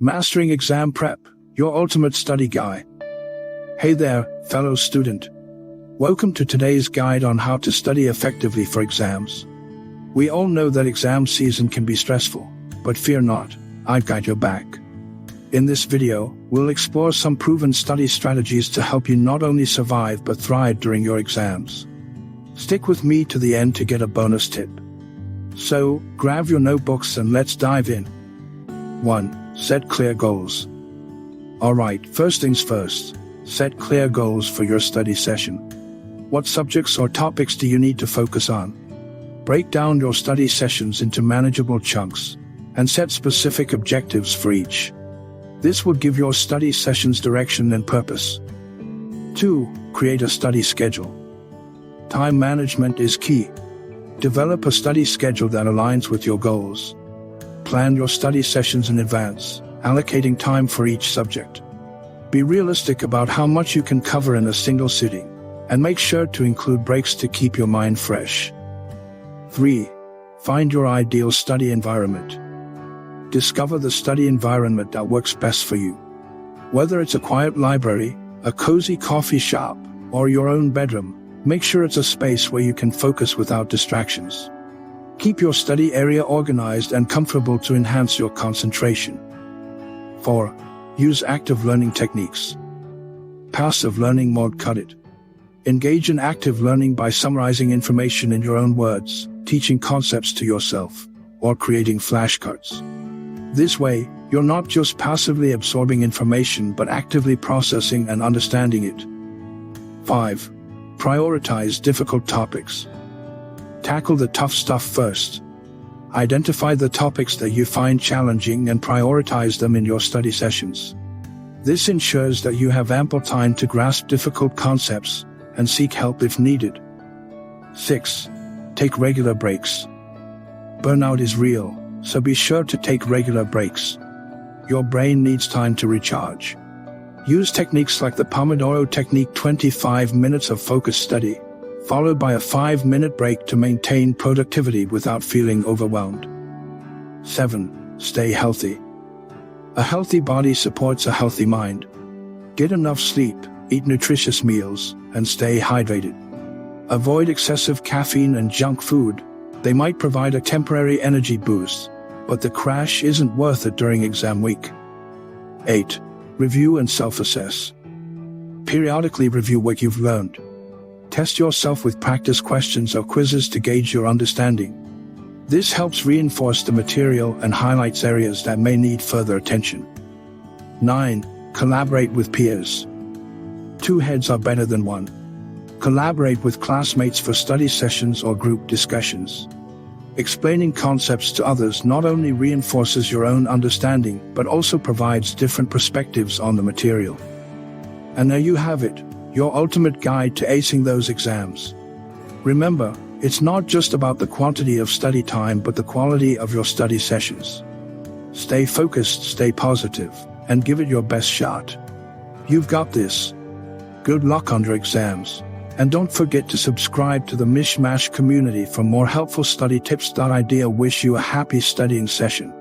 Mastering Exam Prep, your ultimate study guide. Hey there, fellow student. Welcome to today's guide on how to study effectively for exams. We all know that exam season can be stressful, but fear not, I've got your back. In this video, we'll explore some proven study strategies to help you not only survive but thrive during your exams. Stick with me to the end to get a bonus tip. So, grab your notebooks and let's dive in. 1. Set clear goals. Alright, first things first. Set clear goals for your study session. What subjects or topics do you need to focus on? Break down your study sessions into manageable chunks and set specific objectives for each. This will give your study sessions direction and purpose. 2. Create a study schedule. Time management is key. Develop a study schedule that aligns with your goals. Plan your study sessions in advance, allocating time for each subject. Be realistic about how much you can cover in a single sitting, and make sure to include breaks to keep your mind fresh. 3. Find your ideal study environment. Discover the study environment that works best for you. Whether it's a quiet library, a cozy coffee shop, or your own bedroom, make sure it's a space where you can focus without distractions. Keep your study area organized and comfortable to enhance your concentration. 4. Use active learning techniques. Passive learning won't cut it. Engage in active learning by summarizing information in your own words, teaching concepts to yourself, or creating flashcards. This way, you're not just passively absorbing information but actively processing and understanding it. 5. Prioritize difficult topics. Tackle the tough stuff first. Identify the topics that you find challenging and prioritize them in your study sessions. This ensures that you have ample time to grasp difficult concepts and seek help if needed. 6. Take regular breaks. Burnout is real, so be sure to take regular breaks. Your brain needs time to recharge. Use techniques like the Pomodoro technique, 25 minutes of focused study, followed by a 5-minute break to maintain productivity without feeling overwhelmed. 7. Stay healthy. A healthy body supports a healthy mind. Get enough sleep, eat nutritious meals, and stay hydrated. Avoid excessive caffeine and junk food. They might provide a temporary energy boost, but the crash isn't worth it during exam week. 8. Review and self-assess. Periodically review what you've learned. Test yourself with practice questions or quizzes to gauge your understanding. This helps reinforce the material and highlights areas that may need further attention. 9. Collaborate with peers. 2 heads are better than 1. Collaborate with classmates for study sessions or group discussions. Explaining concepts to others not only reinforces your own understanding but also provides different perspectives on the material. And there you have it, your ultimate guide to acing those exams. Remember, it's not just about the quantity of study time but the quality of your study sessions. Stay focused, stay positive, and give it your best shot. You've got this. Good luck on your exams. And don't forget to subscribe to the Mishmash community for more helpful study tips. Wish you a happy studying session.